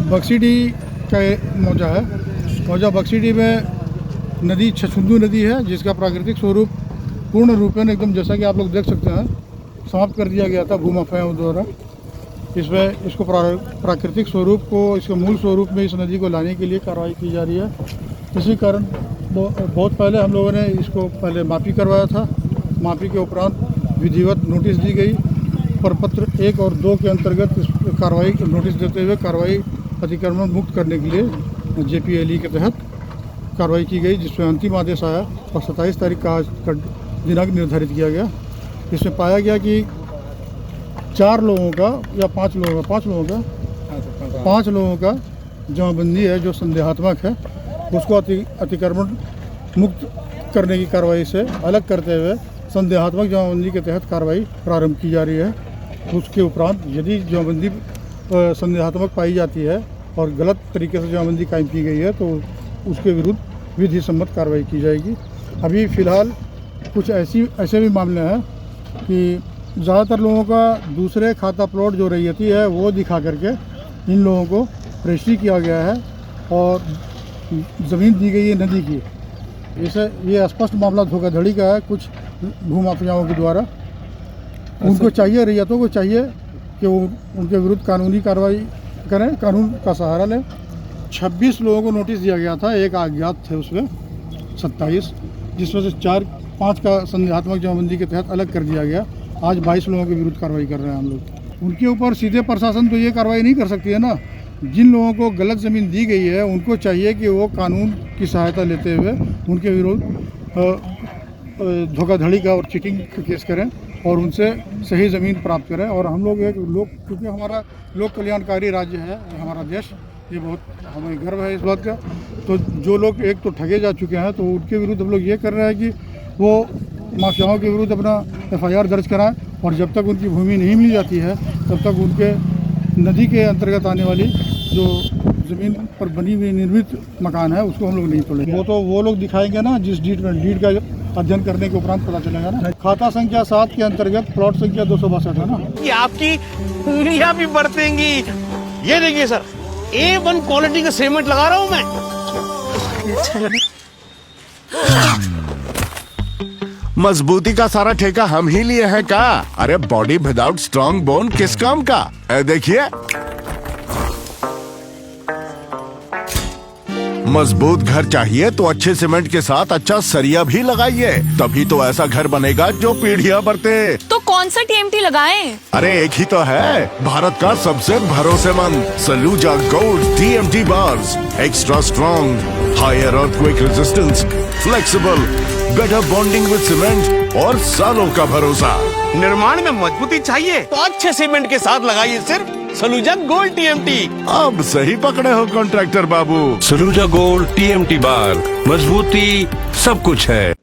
बक्सीडी का मौजा है। मौजा बक्सीडी में नदी छछुंदू नदी है, जिसका प्राकृतिक स्वरूप पूर्ण रूपेण एकदम जैसा कि आप लोग देख सकते हैं समाप्त कर दिया गया था भूमाफियाओं द्वारा। इसमें इसको प्राकृतिक स्वरूप को, इसके मूल स्वरूप में इस नदी को लाने के लिए कार्रवाई की जा रही है। इसी कारण बहुत पहले हम लोगों ने इसको पहले मापी करवाया था। मापी के उपरांत विधिवत नोटिस दी गई। प्रपत्र 1 और 2 के अंतर्गत इस कार्रवाई नोटिस देते हुए कार्रवाई अतिक्रमण मुक्त करने के लिए JPLE के तहत कार्रवाई की गई, जिसमें अंतिम आदेश आया और 27 तारीख का आज का दिनांक निर्धारित किया गया। इसमें पाया गया कि 4 लोगों का या 5 लोगों का जमाबंदी है जो संदेहात्मक है, उसको अतिक्रमण मुक्त करने की कार्रवाई से अलग करते हुए संदेहात्मक जमाबंदी के तहत कार्रवाई प्रारंभ की जा रही है। उसके उपरांत यदि जमाबंदी संदेहात्मक पाई जाती है और गलत तरीके से जमाबंदी कायम की गई है तो उसके विरुद्ध विधि सम्मत कार्रवाई की जाएगी। अभी फ़िलहाल कुछ ऐसे भी मामले हैं कि ज़्यादातर लोगों का दूसरे खाता प्लॉट जो रैयती है वो दिखा करके इन लोगों को रजिस्ट्री किया गया है और ज़मीन दी गई है नदी की। इसे ये स्पष्ट मामला धोखाधड़ी का है कुछ भूमाफियाओं के द्वारा। उनको चाहिए, रैयतों को चाहिए कि वो उनके विरुद्ध कानूनी कार्रवाई करें, कानून का सहारा लें। 26 लोगों को नोटिस दिया गया था, एक अज्ञात थे उसमें 27, जिसमें से 4-5 का संदेहात्मक जमाबंदी के तहत अलग कर दिया गया। आज 22 लोगों के विरुद्ध कार्रवाई कर रहे हैं हम लोग। उनके ऊपर सीधे प्रशासन तो ये कार्रवाई नहीं कर सकती है ना। जिन लोगों को गलत ज़मीन दी गई है उनको चाहिए कि वो कानून की सहायता लेते हुए उनके विरुद्ध धोखाधड़ी का और चीटिंग का केस करें और उनसे सही ज़मीन प्राप्त करें। और हम लोग क्योंकि हमारा लोक कल्याणकारी राज्य है हमारा देश, ये बहुत हमें गर्व है इस बात का। तो जो लोग एक तो ठगे जा चुके हैं तो उनके विरुद्ध हम लोग ये कर रहे हैं कि वो माफियाओं के विरुद्ध अपना FIR दर्ज कराएं और जब तक उनकी भूमि नहीं मिल जाती है तब तक उनके नदी के अंतर्गत आने वाली जो ज़मीन पर बनी हुई निर्मित मकान है उसको हम लोग नहीं तोड़ेंगे। वो तो वो लोग दिखाएंगे ना जिस डीड का अध्ययन करने के उपरांत पता चलेगा ना। खाता संख्या 7 के अंतर्गत प्लॉट संख्या 262 है ना। कि आपकी उंगलियां भी बरतेंगी। ये देखिए सर, A1 क्वालिटी का सीमेंट लगा रहा हूं मैं। मजबूती का सारा ठेका हम ही लिए हैं का? अरे बॉडी विदाउट स्ट्रॉन्ग बोन किस काम का? देखिए मजबूत घर चाहिए तो अच्छे सीमेंट के साथ अच्छा सरिया भी लगाइए, तभी तो ऐसा घर बनेगा जो पीढ़ियां बरते। तो कौन सा TMT लगाएं? अरे एक ही तो है, भारत का सबसे भरोसेमंद Saluja gold TMT bars. Extra strong, higher earthquake resistance, flexible, better bonding with cement और सालों का भरोसा। निर्माण में मजबूती चाहिए तो अच्छे सीमेंट के साथ लगाइए सिर्फ सलूजा गोल्ड TMT। अब सही पकड़े हो कॉन्ट्रैक्टर बाबू। सलूजा गोल्ड TMT बार, मजबूती सब कुछ है।